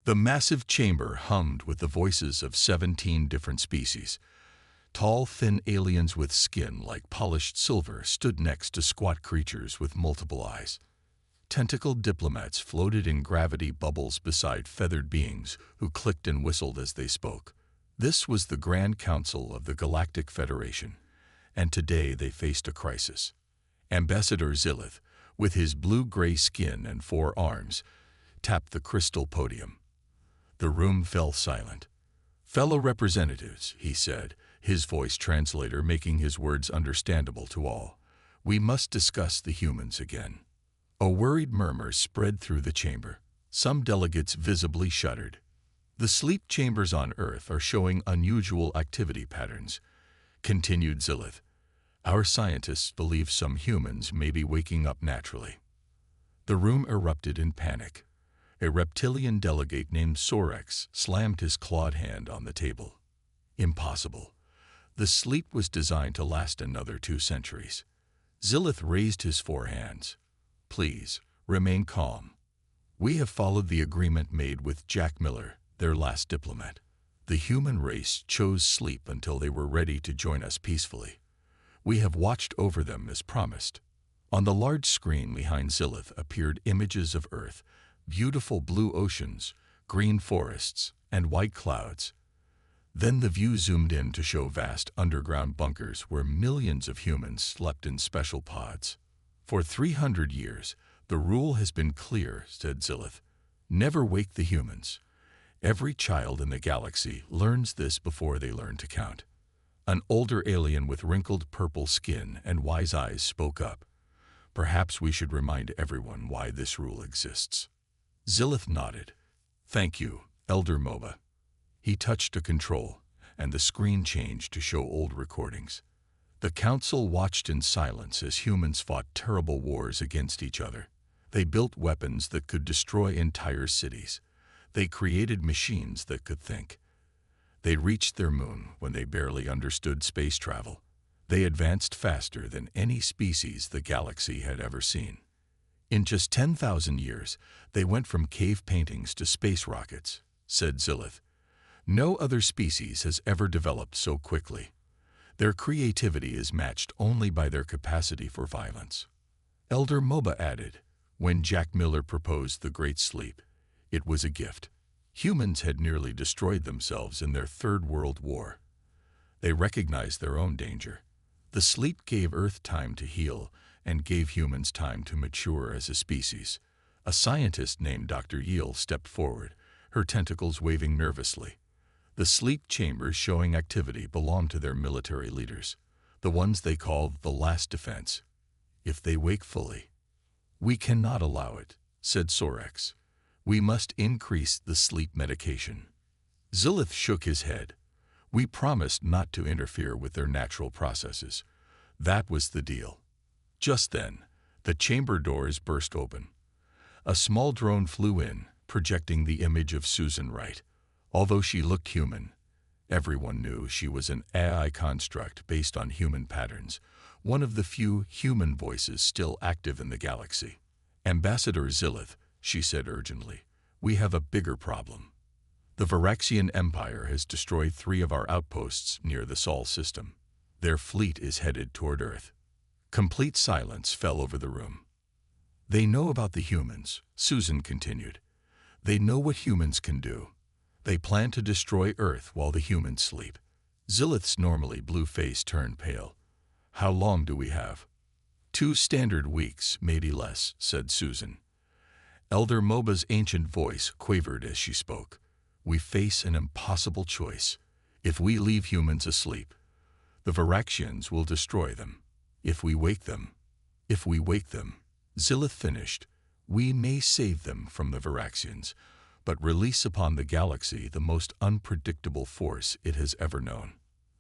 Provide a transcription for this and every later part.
The massive chamber hummed with the voices of 17 different species. Tall, thin aliens with skin like polished silver stood next to squat creatures with multiple eyes. Tentacled diplomats floated in gravity bubbles beside feathered beings who clicked and whistled as they spoke. This was the Grand Council of the Galactic Federation, and today they faced a crisis. Ambassador Zillith, with his blue-gray skin and 4 arms, tapped the crystal podium. The room fell silent. "Fellow representatives," he said, his voice translator making his words understandable to all, "we must discuss the humans again." A worried murmur spread through the chamber. Some delegates visibly shuddered. "The sleep chambers on Earth are showing unusual activity patterns," continued Zillith. "Our scientists believe some humans may be waking up naturally." The room erupted in panic. A reptilian delegate named Sorex slammed his clawed hand on the table. "Impossible. The sleep was designed to last another 2 centuries. Zillith raised his 4 hands. "Please, remain calm. We have followed the agreement made with Jack Miller, their last diplomat. The human race chose sleep until they were ready to join us peacefully. We have watched over them as promised." On the large screen behind Zillith appeared images of Earth, beautiful blue oceans, green forests, and white clouds. Then the view zoomed in to show vast underground bunkers where millions of humans slept in special pods. "For 300 years, the rule has been clear," said Zillith. "Never wake the humans. Every child in the galaxy learns this before they learn to count." An older alien with wrinkled purple skin and wise eyes spoke up. "Perhaps we should remind everyone why this rule exists." Zillith nodded. "Thank you, Elder Moba." He touched a control, and the screen changed to show old recordings. The council watched in silence as humans fought terrible wars against each other. They built weapons that could destroy entire cities. They created machines that could think. They reached their moon when they barely understood space travel. They advanced faster than any species the galaxy had ever seen. In just 10,000 years, they went from cave paintings to space rockets, said Zillith. No other species has ever developed so quickly. Their creativity is matched only by their capacity for violence. Elder Moba added, "When Jack Miller proposed the Great Sleep, it was a gift. Humans had nearly destroyed themselves in their Third World War. They recognized their own danger. The sleep gave Earth time to heal and gave humans time to mature as a species." A scientist named Dr. Yeel stepped forward, her tentacles waving nervously. The sleep chambers showing activity belonged to their military leaders, the ones they called the last defense. "If they wake fully." "We cannot allow it," said Sorex. "We must increase the sleep medication." Zillith shook his head. "We promised not to interfere with their natural processes. That was the deal." Just then, the chamber doors burst open. A small drone flew in, projecting the image of Susan Wright. Although she looked human, everyone knew she was an AI construct based on human patterns, one of the few human voices still active in the galaxy. "Ambassador Zillith," she said urgently, "we have a bigger problem. The Varaxian Empire has destroyed 3 of our outposts near the Sol system. Their fleet is headed toward Earth." Complete silence fell over the room. "They know about the humans," Susan continued. "They know what humans can do. They plan to destroy Earth while the humans sleep." Zillith's normally blue face turned pale. "How long do we have?" 2 standard weeks, maybe less," said Susan. Elder Moba's ancient voice quavered as she spoke. "We face an impossible choice. If we leave humans asleep, the Varaxians will destroy them. If we wake them, Zillith finished, "we may save them from the Varaxians, but release upon the galaxy the most unpredictable force it has ever known."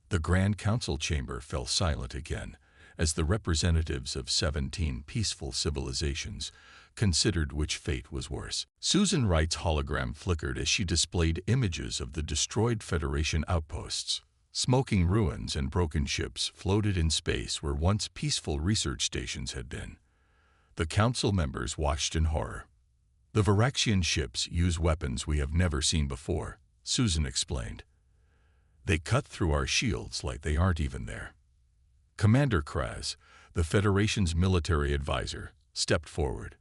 The Grand Council chamber fell silent again as the representatives of 17 peaceful civilizations considered which fate was worse. Susan Wright's hologram flickered as she displayed images of the destroyed Federation outposts. Smoking ruins and broken ships floated in space where once peaceful research stations had been. The council members watched in horror. The Varaxian ships use weapons we have never seen before, Susan explained. They cut through our shields like they aren't even there. Commander Kraz, the Federation's military advisor, stepped forward.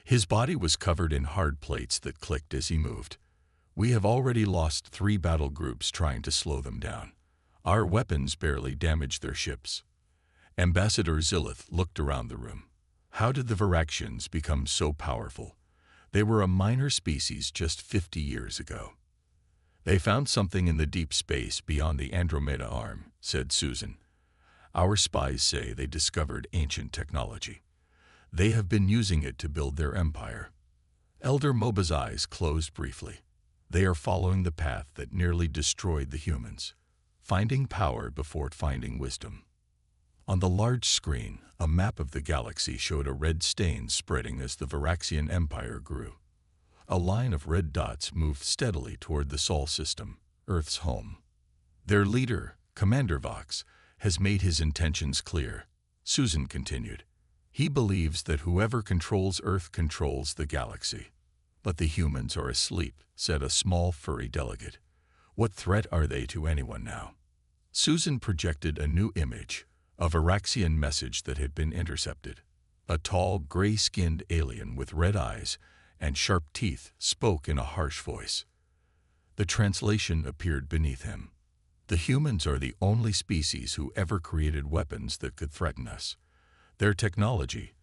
His body was covered in hard plates that clicked as he moved. We have already lost 3 battle groups trying to slow them down. Our weapons barely damaged their ships. Ambassador Zilith looked around the room. How did the Varaxians become so powerful? They were a minor species just 50 years ago. They found something in the deep space beyond the Andromeda Arm, said Susan. Our spies say they discovered ancient technology. They have been using it to build their empire. Elder Moba's eyes closed briefly. They are following the path that nearly destroyed the humans, finding power before finding wisdom. On the large screen, a map of the galaxy showed a red stain spreading as the Varaxian Empire grew. A line of red dots moved steadily toward the Sol system, Earth's home. Their leader, Commander Vox, has made his intentions clear, Susan continued. He believes that whoever controls Earth controls the galaxy. But the humans are asleep, said a small furry delegate. What threat are they to anyone now? Susan projected a new image, a Varaxian message that had been intercepted. A tall, gray-skinned alien with red eyes and sharp teeth spoke in a harsh voice. The translation appeared beneath him. The humans are the only species who ever created weapons that could threaten us. Their technology,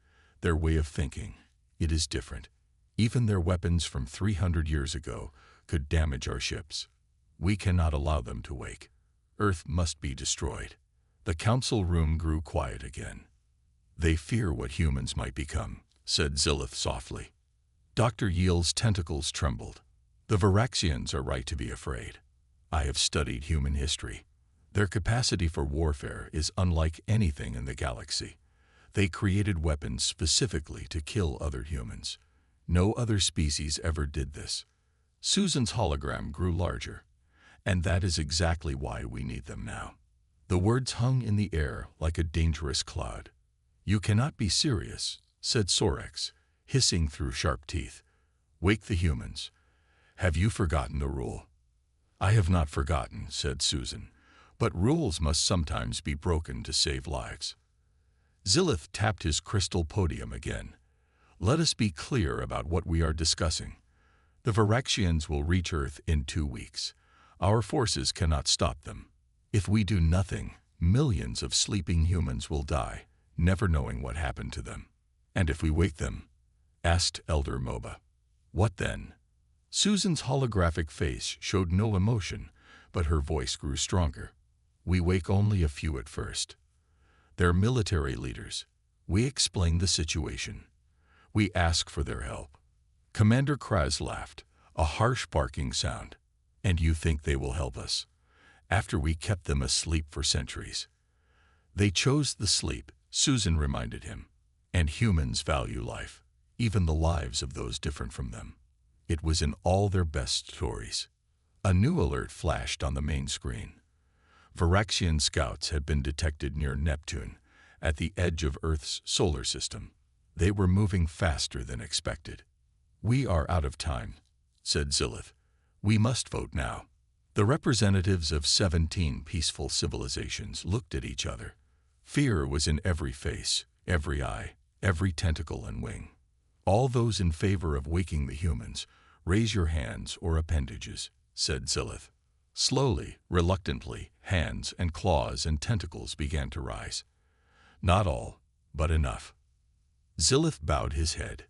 their way of thinking, it is different. Even their weapons from 300 years ago could damage our ships. We cannot allow them to wake. Earth must be destroyed. The council room grew quiet again. They fear what humans might become, said Zilith softly. Dr. Yiel's tentacles trembled. The Varaxians are right to be afraid. I have studied human history. Their capacity for warfare is unlike anything in the galaxy. They created weapons specifically to kill other humans. No other species ever did this. Susan's hologram grew larger, and that is exactly why we need them now. The words hung in the air like a dangerous cloud. You cannot be serious, said Sorex, hissing through sharp teeth. Wake the humans. Have you forgotten the rule? I have not forgotten, said Susan, but rules must sometimes be broken to save lives. Zilith tapped his crystal podium again. Let us be clear about what we are discussing. The Varaxians will reach Earth in 2 weeks. Our forces cannot stop them. If we do nothing, millions of sleeping humans will die, never knowing what happened to them. And if we wake them? Asked Elder Moba. What then? Susan's holographic face showed no emotion, but her voice grew stronger. We wake only a few at first. They're military leaders. We explain the situation. We ask for their help. Commander Kraz laughed, a harsh barking sound. And you think they will help us? After we kept them asleep for centuries. They chose the sleep, Susan reminded him. And humans value life, even the lives of those different from them. It was in all their best stories. A new alert flashed on the main screen. Varaxian scouts had been detected near Neptune, at the edge of Earth's solar system. They were moving faster than expected. We are out of time, said Zilith. We must vote now. The representatives of 17 peaceful civilizations looked at each other. Fear was in every face, every eye, every tentacle and wing. All those in favor of waking the humans, raise your hands or appendages, said Zilith. Slowly, reluctantly, hands and claws and tentacles began to rise. Not all, but enough. Zilith bowed his head.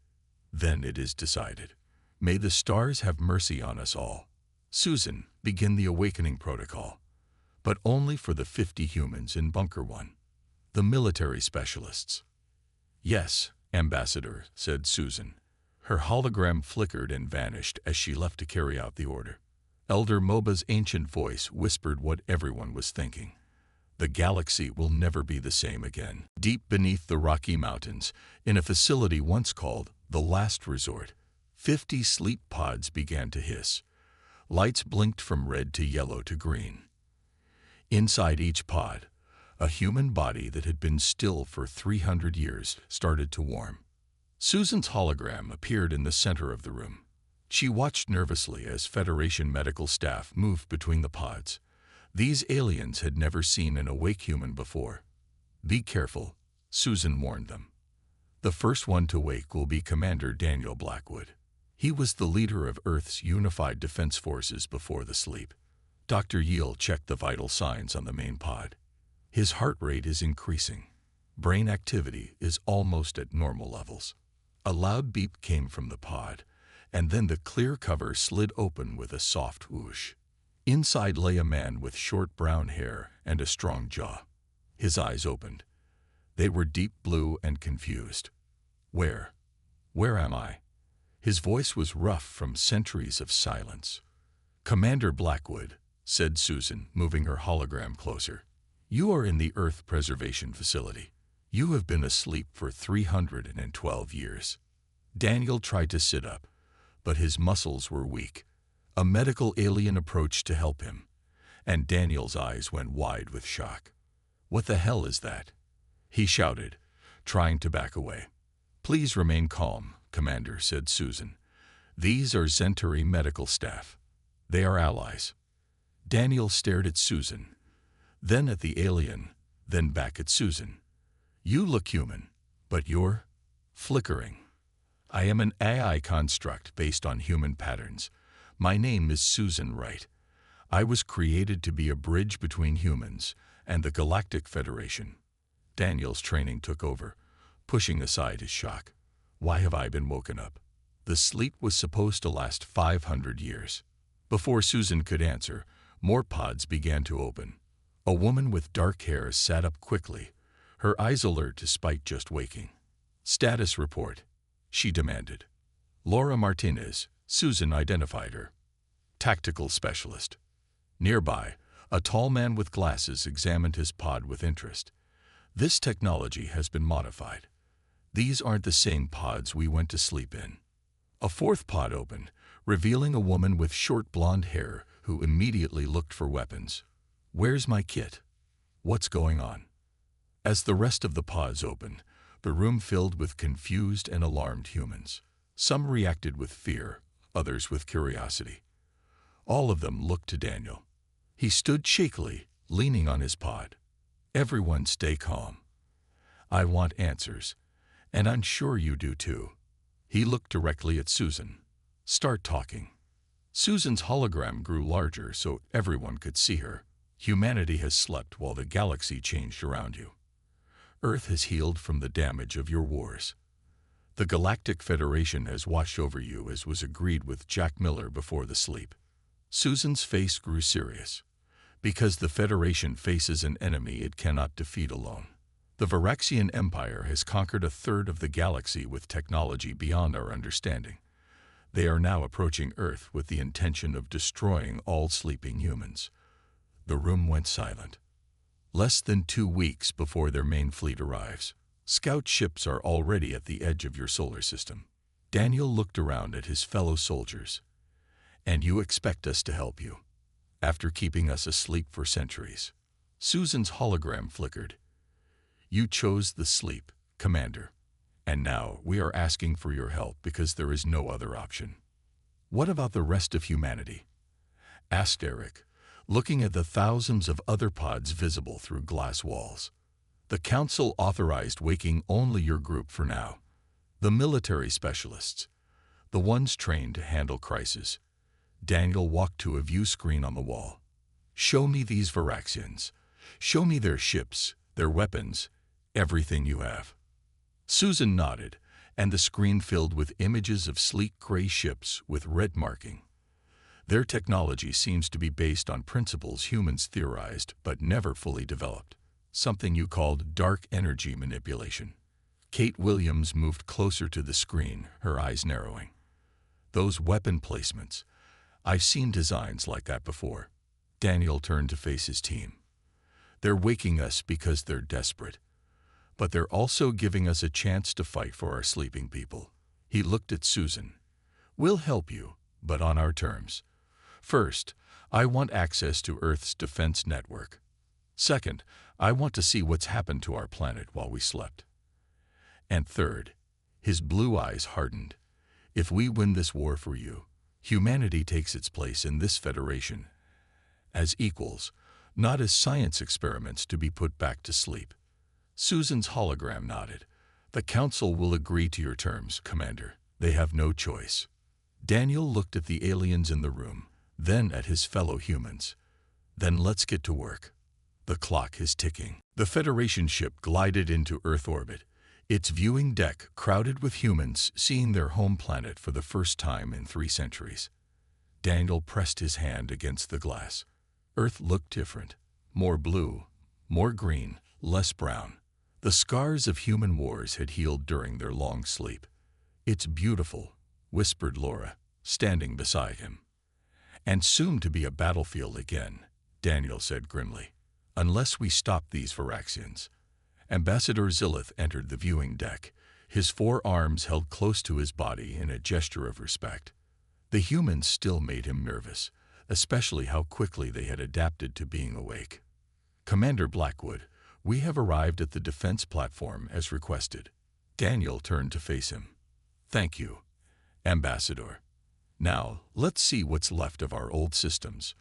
Then it is decided. May the stars have mercy on us all. Susan, begin the awakening protocol. But only for the 50 humans in Bunker 1. The military specialists. Yes, Ambassador, said Susan. Her hologram flickered and vanished as she left to carry out the order. Elder Moba's ancient voice whispered what everyone was thinking. The galaxy will never be the same again. Deep beneath the Rocky Mountains, in a facility once called the Last Resort, 50 sleep pods began to hiss. Lights blinked from red to yellow to green. Inside each pod, a human body that had been still for 300 years started to warm. Susan's hologram appeared in the center of the room. She watched nervously as Federation medical staff moved between the pods. These aliens had never seen an awake human before. "Be careful," Susan warned them. "The first one to wake will be Commander Daniel Blackwood. He was the leader of Earth's Unified Defense Forces before the sleep." Dr. Yeel checked the vital signs on the main pod. His heart rate is increasing. Brain activity is almost at normal levels. A loud beep came from the pod, and then the clear cover slid open with a soft whoosh. Inside lay a man with short brown hair and a strong jaw. His eyes opened. They were deep blue and confused. Where am I?" His voice was rough from centuries of silence. "Commander Blackwood," said Susan, moving her hologram closer. "You are in the Earth Preservation Facility. You have been asleep for 312 years. Daniel tried to sit up, but his muscles were weak. A medical alien approached to help him, and Daniel's eyes went wide with shock. "What the hell is that?" he shouted, trying to back away. "Please remain calm, Commander," said Susan. "These are Zentari medical staff. They are allies." Daniel stared at Susan, then at the alien, then back at Susan. "You look human, but you're flickering." "I am an AI construct based on human patterns. My name is Susan Wright. I was created to be a bridge between humans and the Galactic Federation." Daniel's training took over, pushing aside his shock. "Why have I been woken up?" The sleep was supposed to last 500 years. Before Susan could answer, more pods began to open. A woman with dark hair sat up quickly, her eyes alert despite just waking. "Status report," she demanded. "Laura Martinez," Susan identified her. "Tactical specialist." Nearby, a tall man with glasses examined his pod with interest. "This technology has been modified. These aren't the same pods we went to sleep in." A fourth pod opened, revealing a woman with short blonde hair who immediately looked for weapons. "Where's my kit? What's going on?" As the rest of the pods opened, the room filled with confused and alarmed humans. Some reacted with fear, others with curiosity. All of them looked to Daniel. He stood shakily, leaning on his pod. "Everyone stay calm. I want answers, and I'm sure you do too." He looked directly at Susan. "Start talking." Susan's hologram grew larger so everyone could see her. "Humanity has slept while the galaxy changed around you. Earth has healed from the damage of your wars. The Galactic Federation has watched over you as was agreed with Jack Miller before the sleep." Susan's face grew serious. "Because the Federation faces an enemy it cannot defeat alone. The Varaxian Empire has conquered a third of the galaxy with technology beyond our understanding. They are now approaching Earth with the intention of destroying all sleeping humans." The room went silent. "Less than 2 weeks before their main fleet arrives. Scout ships are already at the edge of your solar system." Daniel looked around at his fellow soldiers. "And you expect us to help you, after keeping us asleep for centuries?" Susan's hologram flickered. "You chose the sleep, Commander, and now we are asking for your help because there is no other option." "What about the rest of humanity?" asked Eric, looking at the thousands of other pods visible through glass walls. "The Council authorized waking only your group for now. The military specialists, the ones trained to handle crises." Daniel walked to a view screen on the wall. "Show me these Varaxians. Show me their ships, their weapons, everything you have." Susan nodded, and the screen filled with images of sleek gray ships with red marking. "Their technology seems to be based on principles humans theorized but never fully developed. Something you called dark energy manipulation." Kate Williams moved closer to the screen, her eyes narrowing. "Those weapon placements. I've seen designs like that before." Daniel turned to face his team. "They're waking us because they're desperate, but they're also giving us a chance to fight for our sleeping people." He looked at Susan. "We'll help you, but on our terms. First, I want access to Earth's defense network. Second, I want to see what's happened to our planet while we slept. And third, His blue eyes hardened. If we win this war for you, humanity takes its place in this federation as equals, not as science experiments to be put back to sleep. Susan's hologram nodded. The council will agree to your terms, Commander. They have no choice. Daniel looked at the aliens in the room, then at his fellow humans. Then let's get to work. The clock is ticking. The Federation ship glided into Earth orbit, its viewing deck crowded with humans seeing their home planet for the first time in 3 centuries. Daniel pressed his hand against the glass. Earth looked different. More blue, more green, less brown. The scars of human wars had healed during their long sleep. It's beautiful, whispered Laura, standing beside him. And soon to be a battlefield again, Daniel said grimly. Unless we stop these Varaxians. Ambassador Zillith entered the viewing deck, his 4 arms held close to his body in a gesture of respect. The humans still made him nervous, especially how quickly they had adapted to being awake. Commander Blackwood, we have arrived at the defense platform as requested. Daniel turned to face him. Thank you, Ambassador. Now, let's see what's left of our old systems.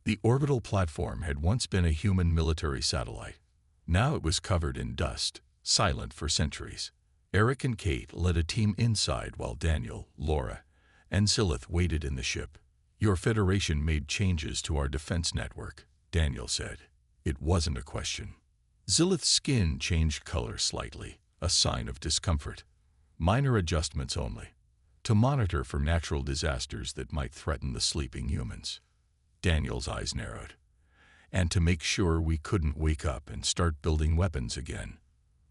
The orbital platform had once been a human military satellite. Now it was covered in dust, silent for centuries. Eric and Kate led a team inside while Daniel, Laura, and Zillith waited in the ship. Your Federation made changes to our defense network, Daniel said. It wasn't a question. Zillith's skin changed color slightly, a sign of discomfort. Minor adjustments only, to monitor for natural disasters that might threaten the sleeping humans. Daniel's eyes narrowed. And to make sure we couldn't wake up and start building weapons again.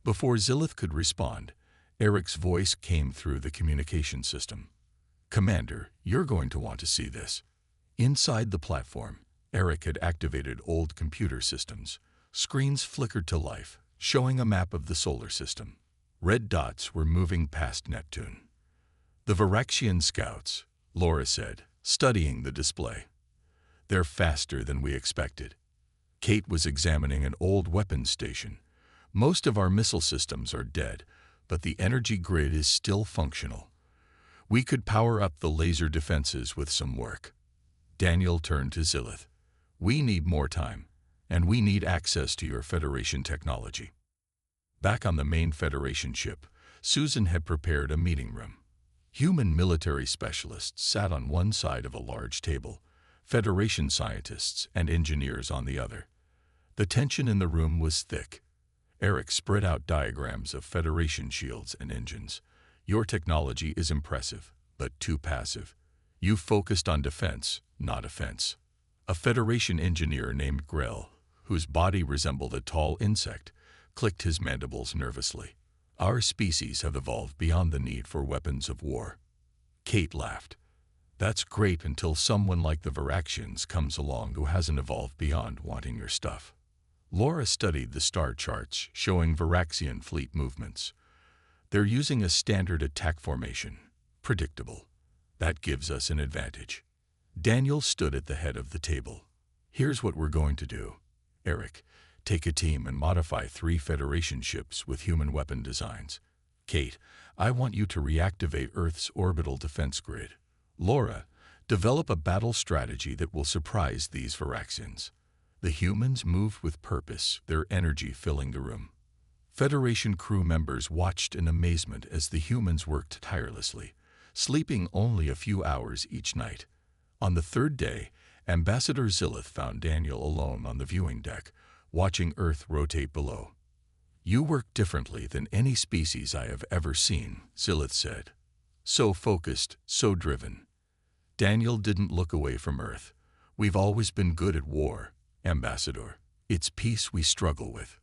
Before Zillith could respond, Eric's voice came through the communication system. Commander, you're going to want to see this. Inside the platform, Eric had activated old computer systems. Screens flickered to life, showing a map of the solar system. Red dots were moving past Neptune. The Varaxian scouts, Laura said, studying the display. They're faster than we expected. Kate was examining an old weapons station. Most of our missile systems are dead, but the energy grid is still functional. We could power up the laser defenses with some work. Daniel turned to Zillith. We need more time, and we need access to your Federation technology. Back on the main Federation ship, Susan had prepared a meeting room. Human military specialists sat on one side of a large table, Federation scientists and engineers on the other. The tension in the room was thick. Eric spread out diagrams of Federation shields and engines. Your technology is impressive, but too passive. You focused on defense, not offense. A Federation engineer named Grell, whose body resembled a tall insect, clicked his mandibles nervously. Our species have evolved beyond the need for weapons of war. Kate laughed. That's great until someone like the Varaxians comes along who hasn't evolved beyond wanting your stuff. Laura studied the star charts showing Varaxian fleet movements. They're using a standard attack formation. Predictable. That gives us an advantage. Daniel stood at the head of the table. Here's what we're going to do. Eric, take a team and modify 3 Federation ships with human weapon designs. Kate, I want you to reactivate Earth's orbital defense grid. Laura, develop a battle strategy that will surprise these Varaxians. The humans moved with purpose, their energy filling the room. Federation crew members watched in amazement as the humans worked tirelessly, sleeping only a few hours each night. On the 3rd day, Ambassador Zillith found Daniel alone on the viewing deck, watching Earth rotate below. You work differently than any species I have ever seen, Zillith said. So focused, so driven. Daniel didn't look away from Earth. We've always been good at war, Ambassador. It's peace we struggle with.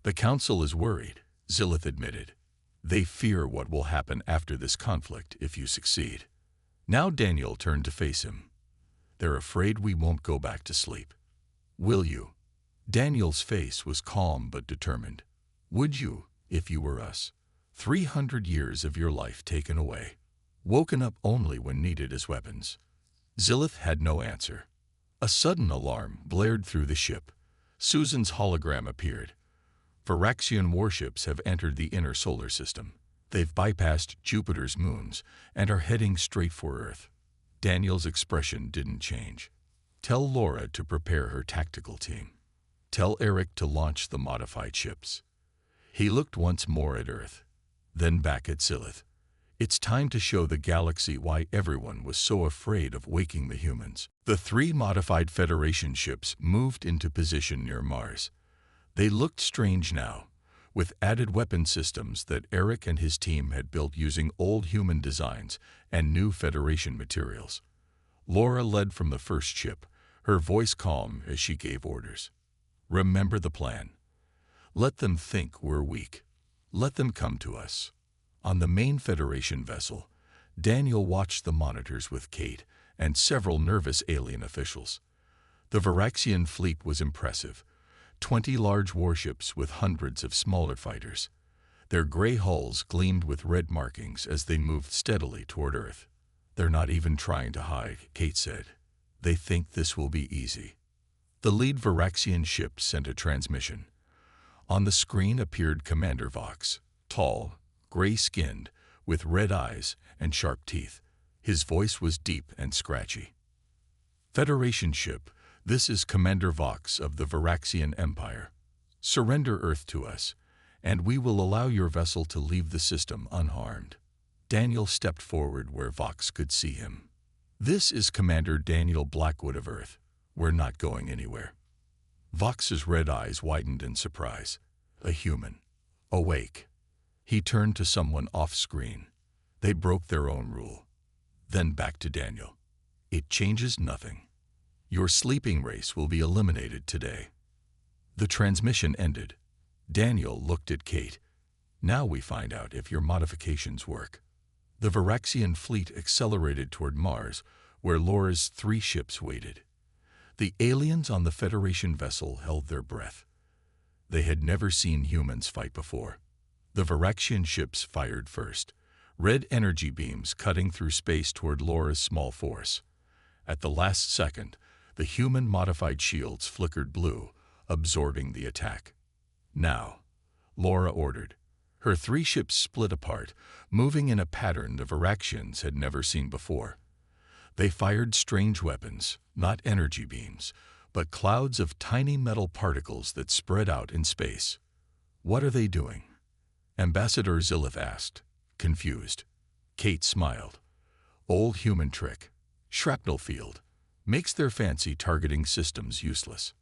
The Council is worried, Zillith admitted. They fear what will happen after this conflict if you succeed. Now Daniel turned to face him. They're afraid we won't go back to sleep. Will you? Daniel's face was calm but determined. Would you, if you were us? 300 years of your life taken away. Woken up only when needed as weapons. Zillith had no answer. A sudden alarm blared through the ship. Susan's hologram appeared. Varaxian warships have entered the inner solar system. They've bypassed Jupiter's moons and are heading straight for Earth. Daniel's expression didn't change. Tell Laura to prepare her tactical team. Tell Eric to launch the modified ships. He looked once more at Earth, then back at Silith. It's time to show the galaxy why everyone was so afraid of waking the humans. The 3 modified Federation ships moved into position near Mars. They looked strange now, with added weapon systems that Eric and his team had built using old human designs and new Federation materials. Laura led from the first ship, her voice calm as she gave orders. Remember the plan. Let them think we're weak. Let them come to us. On the main Federation vessel, Daniel watched the monitors with Kate and several nervous alien officials. The Varaxian fleet was impressive. 20 large warships with hundreds of smaller fighters. Their gray hulls gleamed with red markings as they moved steadily toward Earth. They're not even trying to hide, Kate said. They think this will be easy. The lead Varaxian ship sent a transmission. On the screen appeared Commander Vox, tall, gray-skinned, with red eyes and sharp teeth. His voice was deep and scratchy. Federation ship, this is Commander Vox of the Varaxian Empire. Surrender Earth to us, and we will allow your vessel to leave the system unharmed. Daniel stepped forward where Vox could see him. This is Commander Daniel Blackwood of Earth. We're not going anywhere. Vox's red eyes widened in surprise. A human. Awake. He turned to someone off-screen. They broke their own rule. Then back to Daniel. It changes nothing. Your sleeping race will be eliminated today. The transmission ended. Daniel looked at Kate. Now we find out if your modifications work. The Varaxian fleet accelerated toward Mars, where Laura's 3 ships waited. The aliens on the Federation vessel held their breath. They had never seen humans fight before. The Varaxian ships fired first, red energy beams cutting through space toward Laura's small force. At the last second, the human-modified shields flickered blue, absorbing the attack. Now, Laura ordered. Her 3 ships split apart, moving in a pattern the Varaxians had never seen before. They fired strange weapons, not energy beams, but clouds of tiny metal particles that spread out in space. What are they doing? Ambassador Zilith asked, confused. Kate smiled. Old human trick. Shrapnel field. Makes their fancy targeting systems useless.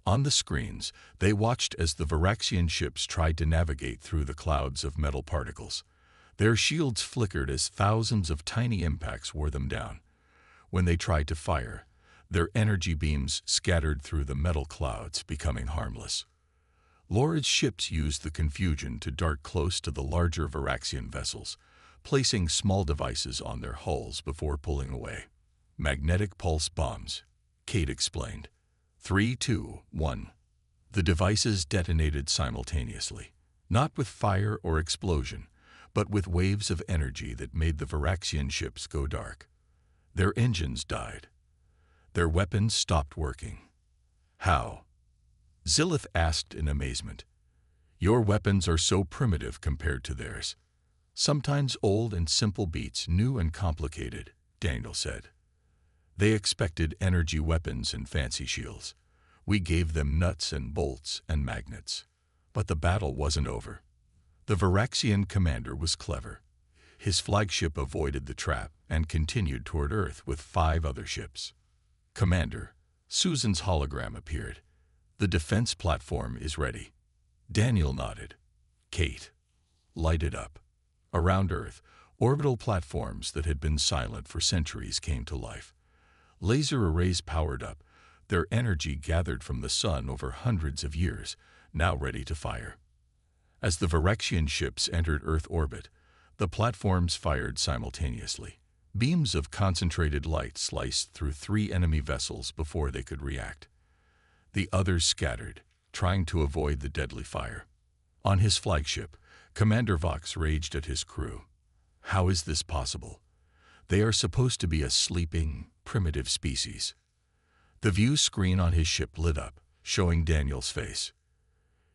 On the screens, they watched as the Varaxian ships tried to navigate through the clouds of metal particles. Their shields flickered as thousands of tiny impacts wore them down. When they tried to fire, their energy beams scattered through the metal clouds, becoming harmless. Laura's ships used the confusion to dart close to the larger Varaxian vessels, placing small devices on their hulls before pulling away. Magnetic pulse bombs, Kate explained. 3, 2, 1. The devices detonated simultaneously, not with fire or explosion, but with waves of energy that made the Varaxian ships go dark. Their engines died. Their weapons stopped working. How? Zilith asked in amazement. Your weapons are so primitive compared to theirs. Sometimes old and simple beats new and complicated, Daniel said. They expected energy weapons and fancy shields. We gave them nuts and bolts and magnets. But the battle wasn't over. The Varaxian commander was clever. His flagship avoided the trap and continued toward Earth with 5 other ships. Commander, Susan's hologram appeared. The defense platform is ready. Daniel nodded. Kate, light it up. Around Earth, orbital platforms that had been silent for centuries came to life. Laser arrays powered up, their energy gathered from the sun over hundreds of years, now ready to fire. As the Varaxian ships entered Earth orbit, the platforms fired simultaneously. Beams of concentrated light sliced through 3 enemy vessels before they could react. The others scattered, trying to avoid the deadly fire. On his flagship, Commander Vox raged at his crew. How is this possible? They are supposed to be a sleeping, primitive species. The view screen on his ship lit up, showing Daniel's face.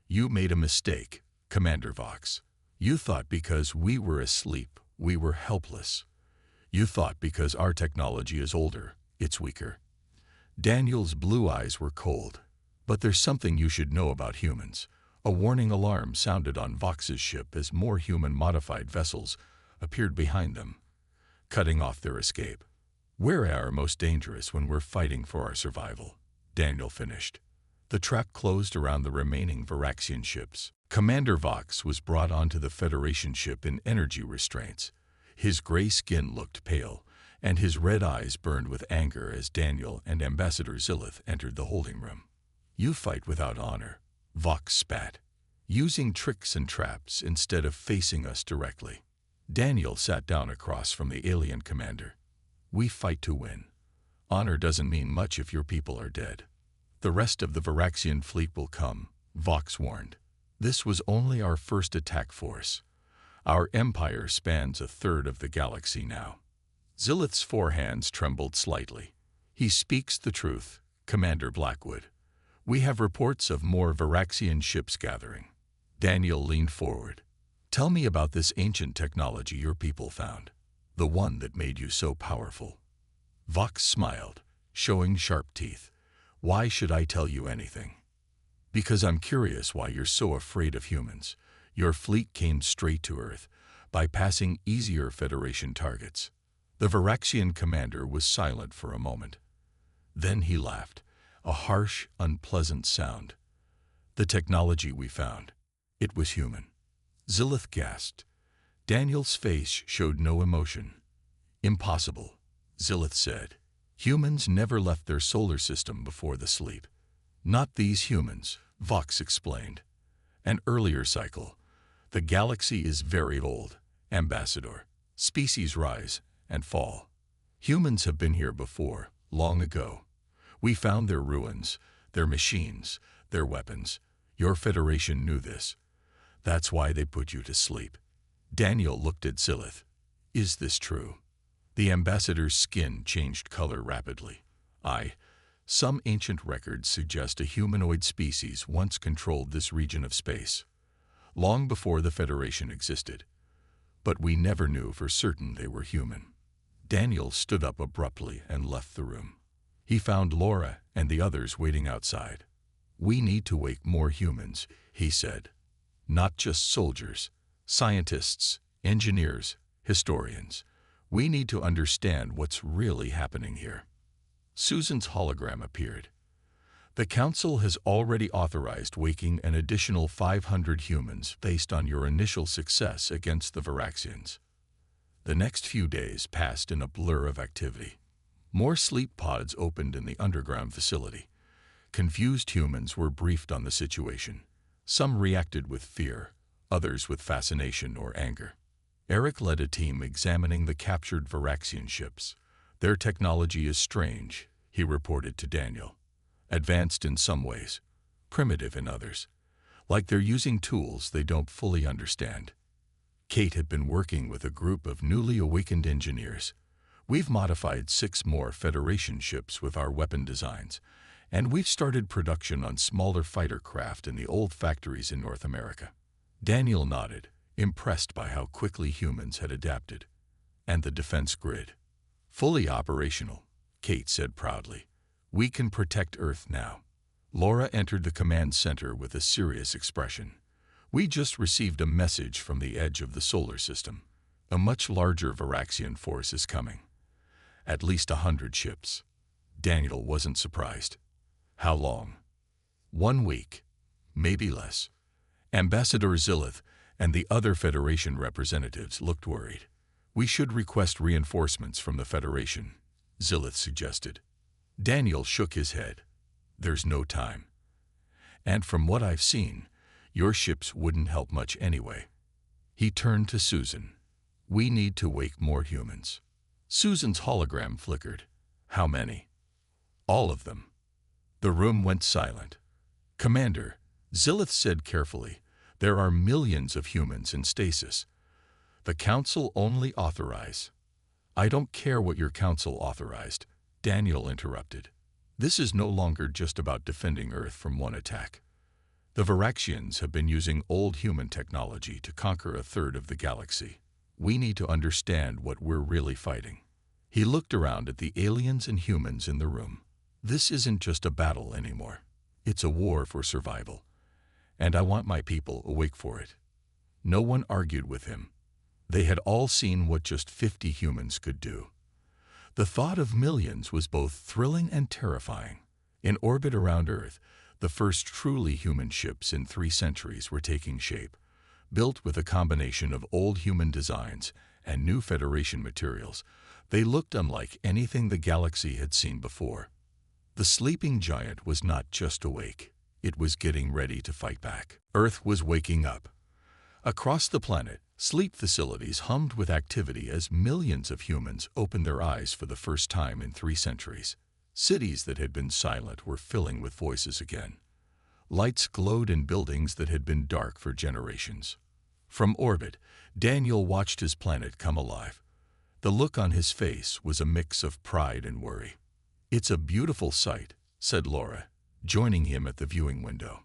You made a mistake, Commander Vox. You thought because we were asleep, we were helpless. You thought because our technology is older, it's weaker. Daniel's blue eyes were cold. But there's something you should know about humans. A warning alarm sounded on Vox's ship as more human-modified vessels appeared behind them, cutting off their escape. We're at our most dangerous when we're fighting for our survival, Daniel finished. The trap closed around the remaining Varaxian ships. Commander Vox was brought onto the Federation ship in energy restraints. His gray skin looked pale, and his red eyes burned with anger as Daniel and Ambassador Zillith entered the holding room. You fight without honor, Vox spat, using tricks and traps instead of facing us directly. Daniel sat down across from the alien commander. We fight to win. Honor doesn't mean much if your people are dead. The rest of the Varaxian fleet will come, Vox warned. This was only our first attack force. Our empire spans a third of the galaxy now. Zillith's forehands trembled slightly. He speaks the truth, Commander Blackwood. We have reports of more Varaxian ships gathering. Daniel leaned forward. Tell me about this ancient technology your people found, the one that made you so powerful. Vox smiled, showing sharp teeth. Why should I tell you anything? Because I'm curious why you're so afraid of humans. Your fleet came straight to Earth, bypassing easier Federation targets. The Varaxian commander was silent for a moment. Then he laughed. A harsh, unpleasant sound. The technology we found. It was human. Zillith gasped. Daniel's face showed no emotion. Impossible, Zillith said. Humans never left their solar system before the sleep. Not these humans, Vox explained. An earlier cycle. The galaxy is very old, Ambassador. Species rise and fall. Humans have been here before, long ago. We found their ruins, their machines, their weapons. Your Federation knew this. That's why they put you to sleep. Daniel looked at Zillith. Is this true? The ambassador's skin changed color rapidly. Some ancient records suggest a humanoid species once controlled this region of space, long before the Federation existed. But we never knew for certain they were human. Daniel stood up abruptly and left the room. He found Laura and the others waiting outside. We need to wake more humans, he said. Not just soldiers, scientists, engineers, historians. We need to understand what's really happening here. Susan's hologram appeared. The Council has already authorized waking an additional 500 humans based on your initial success against the Varaxians. The next few days passed in a blur of activity. More sleep pods opened in the underground facility. Confused humans were briefed on the situation. Some reacted with fear, others with fascination or anger. Eric led a team examining the captured Varaxian ships. Their technology is strange, he reported to Daniel. Advanced in some ways, primitive in others. Like they're using tools they don't fully understand. Kate had been working with a group of newly awakened engineers. We've modified 6 more Federation ships with our weapon designs, and we've started production on smaller fighter craft in the old factories in North America. Daniel nodded, impressed by how quickly humans had adapted. And the defense grid. Fully operational, Kate said proudly. We can protect Earth now. Laura entered the command center with a serious expression. We just received a message from the edge of the solar system. A much larger Varaxian force is coming. At least 100 ships. Daniel wasn't surprised. How long? 1 week. Maybe less. Ambassador Zillith and the other Federation representatives looked worried. We should request reinforcements from the Federation, Zillith suggested. Daniel shook his head. There's no time. And from what I've seen, your ships wouldn't help much anyway. He turned to Susan. We need to wake more humans. Susan's hologram flickered. How many? All of them. The room went silent. Commander, Zillith said carefully, there are millions of humans in stasis. The Council only authorize. I don't care what your Council authorized, Daniel interrupted. This is no longer just about defending Earth from one attack. The Varaxians have been using old human technology to conquer a third of the galaxy. We need to understand what we're really fighting. He looked around at the aliens and humans in the room. This isn't just a battle anymore. It's a war for survival. And I want my people awake for it. No one argued with him. They had all seen what just 50 humans could do. The thought of millions was both thrilling and terrifying. In orbit around Earth, the first truly human ships in 3 centuries were taking shape, built with a combination of old human designs and new Federation materials. They looked unlike anything the galaxy had seen before. The sleeping giant was not just awake, it was getting ready to fight back. Earth was waking up. Across the planet, sleep facilities hummed with activity as millions of humans opened their eyes for the first time in 3 centuries. Cities that had been silent were filling with voices again. Lights glowed in buildings that had been dark for generations. From orbit, Daniel watched his planet come alive. The look on his face was a mix of pride and worry. "It's a beautiful sight," said Laura, joining him at the viewing window.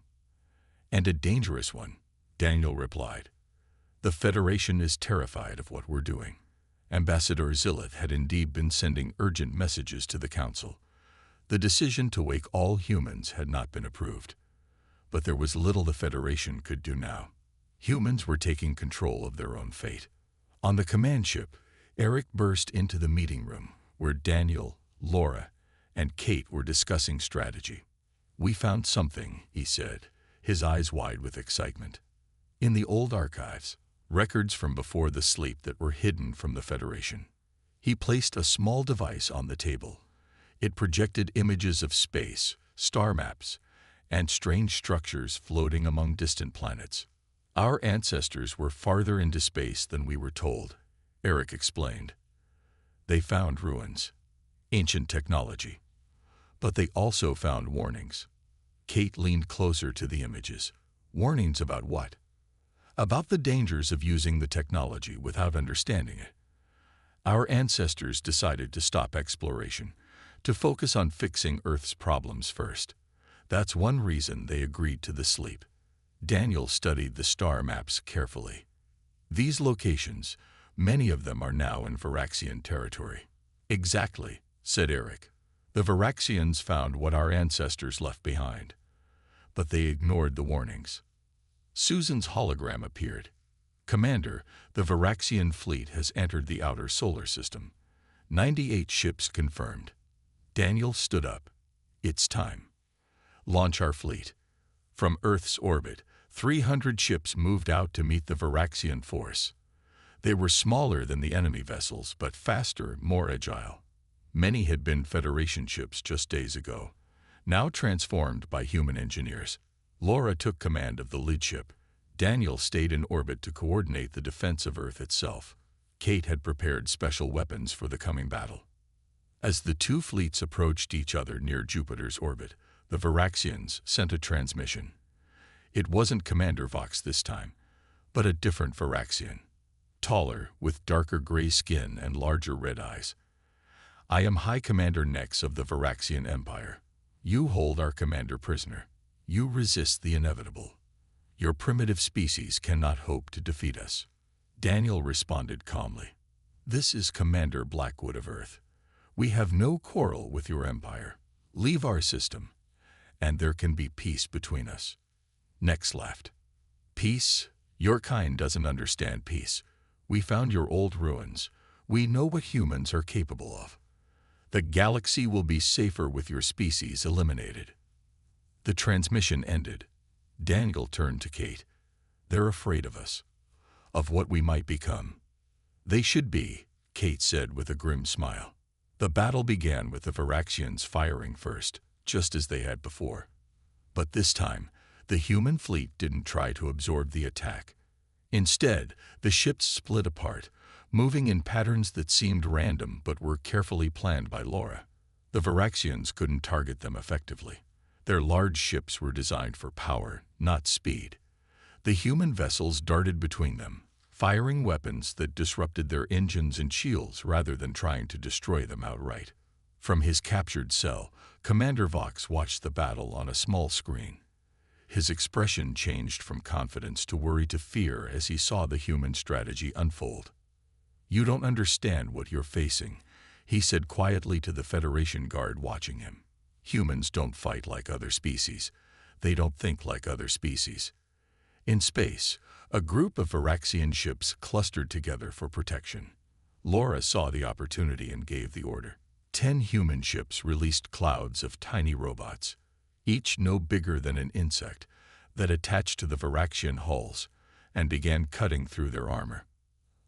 "And a dangerous one," Daniel replied. "The Federation is terrified of what we're doing." Ambassador Zillith had indeed been sending urgent messages to the Council. The decision to wake all humans had not been approved. But there was little the Federation could do now. Humans were taking control of their own fate. On the command ship, Eric burst into the meeting room, where Daniel, Laura, and Kate were discussing strategy. "We found something," he said, his eyes wide with excitement. "In the old archives, records from before the sleep that were hidden from the Federation." He placed a small device on the table. It projected images of space, star maps, and strange structures floating among distant planets. "Our ancestors were farther into space than we were told," Eric explained. "They found ruins, ancient technology, but they also found warnings." Kate leaned closer to the images. "Warnings about what?" "About the dangers of using the technology without understanding it. Our ancestors decided to stop exploration, to focus on fixing Earth's problems first. That's one reason they agreed to the sleep." Daniel studied the star maps carefully. "These locations, many of them are now in Varaxian territory." "Exactly," said Eric. "The Varaxians found what our ancestors left behind, but they ignored the warnings." Susan's hologram appeared. "Commander, the Varaxian fleet has entered the outer solar system. 98 ships confirmed." Daniel stood up. "It's time. Launch our fleet." From Earth's orbit, 300 ships moved out to meet the Varaxian force. They were smaller than the enemy vessels, but faster, more agile. Many had been Federation ships just days ago, now transformed by human engineers. Laura took command of the lead ship. Daniel stayed in orbit to coordinate the defense of Earth itself. Kate had prepared special weapons for the coming battle. As the 2 fleets approached each other near Jupiter's orbit, the Varaxians sent a transmission. It wasn't Commander Vox this time, but a different Varaxian. Taller, with darker gray skin and larger red eyes. "I am High Commander Nex of the Varaxian Empire. You hold our commander prisoner. You resist the inevitable. Your primitive species cannot hope to defeat us." Daniel responded calmly. "This is Commander Blackwood of Earth. We have no quarrel with your empire. Leave our system, and there can be peace between us." Nex laughed. "Peace? Your kind doesn't understand peace. We found your old ruins. We know what humans are capable of. The galaxy will be safer with your species eliminated." The transmission ended. Daniel turned to Kate. "They're afraid of us, of what we might become." "They should be," Kate said with a grim smile. The battle began with the Varaxians firing first, just as they had before. But this time, the human fleet didn't try to absorb the attack. Instead, the ships split apart, moving in patterns that seemed random but were carefully planned by Laura. The Varaxians couldn't target them effectively. Their large ships were designed for power, not speed. The human vessels darted between them, firing weapons that disrupted their engines and shields rather than trying to destroy them outright. From his captured cell, Commander Vox watched the battle on a small screen. His expression changed from confidence to worry to fear as he saw the human strategy unfold. "You don't understand what you're facing," he said quietly to the Federation guard watching him. "Humans don't fight like other species. They don't think like other species." In space, a group of Varaxian ships clustered together for protection. Laura saw the opportunity and gave the order. 10 human ships released clouds of tiny robots, each no bigger than an insect, that attached to the Varaxian hulls and began cutting through their armor.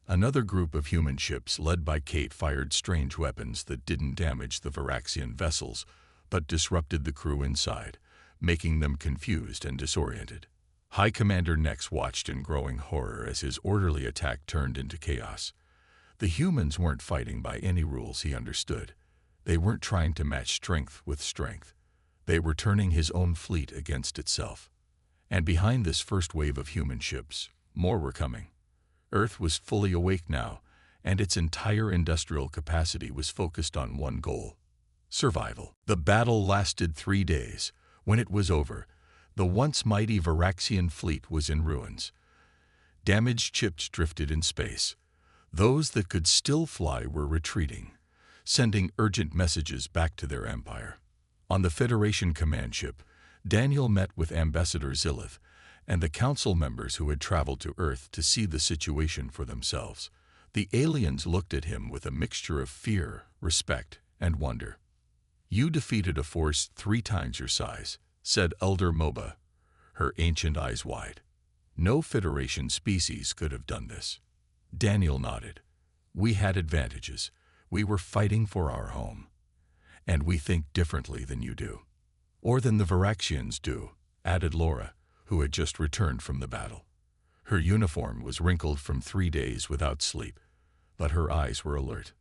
Another group of human ships led by Kate fired strange weapons that didn't damage the Varaxian vessels but disrupted the crew inside, making them confused and disoriented. High Commander Nex watched in growing horror as his orderly attack turned into chaos. The humans weren't fighting by any rules he understood. They weren't trying to match strength with strength. They were turning his own fleet against itself. And behind this first wave of human ships, more were coming. Earth was fully awake now, and its entire industrial capacity was focused on one goal: survival. The battle lasted 3 days. When it was over, the once mighty Varaxian fleet was in ruins. Damaged ships drifted in space. Those that could still fly were retreating, sending urgent messages back to their empire. On the Federation command ship, Daniel met with Ambassador Zilith and the council members who had traveled to Earth to see the situation for themselves. The aliens looked at him with a mixture of fear, respect, and wonder. "You defeated a force 3 times your size," said Elder Moba, her ancient eyes wide. "No Federation species could have done this." Daniel nodded. "We had advantages. We were fighting for our home. And we think differently than you do." "Or than the Varaxians do," added Laura, who had just returned from the battle. Her uniform was wrinkled from 3 days without sleep, but her eyes were alert.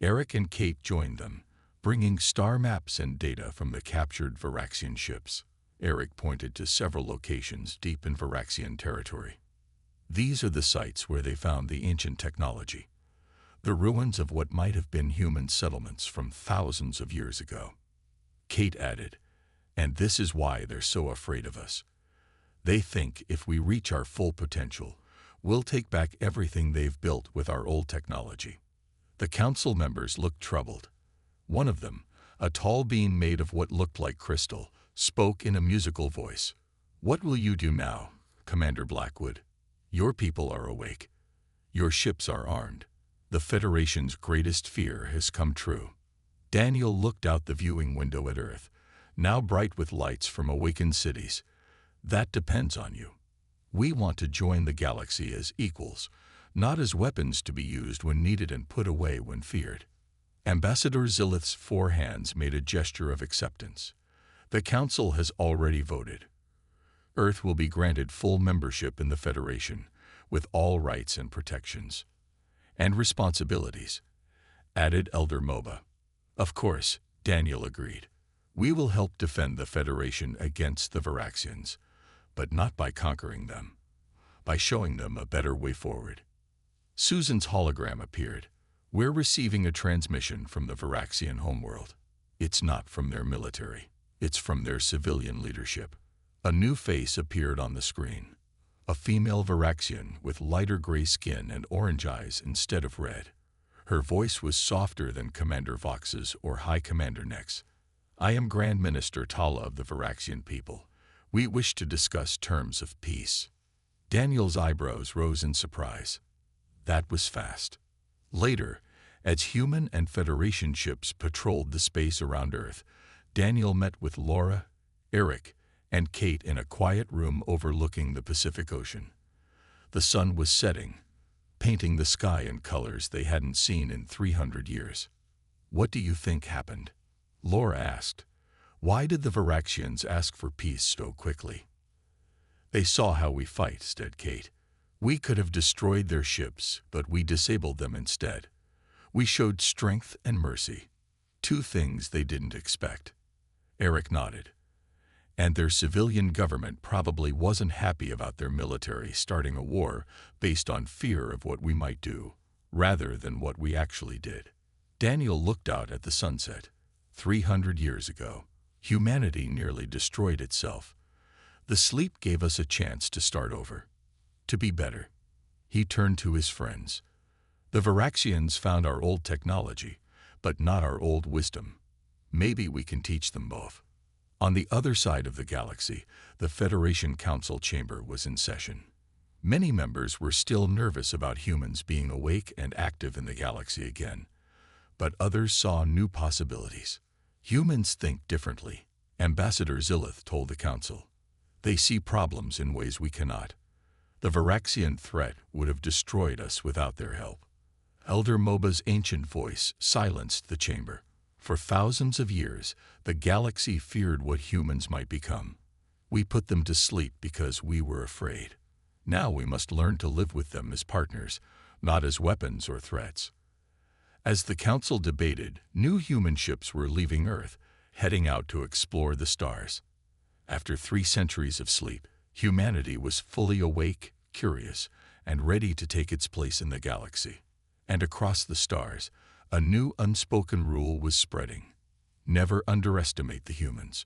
Eric and Kate joined them, bringing star maps and data from the captured Varaxian ships. Eric pointed to several locations deep in Varaxian territory. "These are the sites where they found the ancient technology, the ruins of what might have been human settlements from thousands of years ago." Kate added, "And this is why they're so afraid of us. They think if we reach our full potential, we'll take back everything they've built with our old technology." The council members looked troubled. One of them, a tall being made of what looked like crystal, spoke in a musical voice. "What will you do now, Commander Blackwood? Your people are awake. Your ships are armed. The Federation's greatest fear has come true." Daniel looked out the viewing window at Earth, now bright with lights from awakened cities. "That depends on you. We want to join the galaxy as equals, not as weapons to be used when needed and put away when feared." Ambassador Zilith's 4 hands made a gesture of acceptance. "The Council has already voted. Earth will be granted full membership in the Federation, with all rights and protections. And responsibilities," added Elder Moba. "Of course," Daniel agreed. "We will help defend the Federation against the Varaxians, but not by conquering them, by showing them a better way forward." Susan's hologram appeared. "We're receiving a transmission from the Varaxian homeworld. It's not from their military. It's from their civilian leadership." A new face appeared on the screen. A female Varaxian with lighter gray skin and orange eyes instead of red. Her voice was softer than Commander Vox's or High Commander Nex. "I am Grand Minister Tala of the Varaxian people. We wish to discuss terms of peace." Daniel's eyebrows rose in surprise. That was fast. Later, as human and Federation ships patrolled the space around Earth, Daniel met with Laura, Eric, and Kate in a quiet room overlooking the Pacific Ocean. The sun was setting, painting the sky in colors they hadn't seen in 300 years. "What do you think happened?" Laura asked. "Why did the Varaxians ask for peace so quickly?" "They saw how we fight," said Kate. "We could have destroyed their ships, but we disabled them instead. We showed strength and mercy. 2 things they didn't expect." Eric nodded. "And their civilian government probably wasn't happy about their military starting a war based on fear of what we might do, rather than what we actually did." Daniel looked out at the sunset. 300 years ago, humanity nearly destroyed itself. The sleep gave us a chance to start over, to be better. He turned to his friends. The Varaxians found our old technology, but not our old wisdom. Maybe we can teach them both. On the other side of the galaxy, the Federation Council chamber was in session. Many members were still nervous about humans being awake and active in the galaxy again, but others saw new possibilities. Humans think differently, Ambassador Zillith told the Council. They see problems in ways we cannot. The Varaxian threat would have destroyed us without their help. Elder Moba's ancient voice silenced the chamber. For thousands of years, the galaxy feared what humans might become. We put them to sleep because we were afraid. Now we must learn to live with them as partners, not as weapons or threats. As the Council debated, new human ships were leaving Earth, heading out to explore the stars. After 3 centuries of sleep, humanity was fully awake, curious, and ready to take its place in the galaxy. And across the stars, a new unspoken rule was spreading. Never underestimate the humans.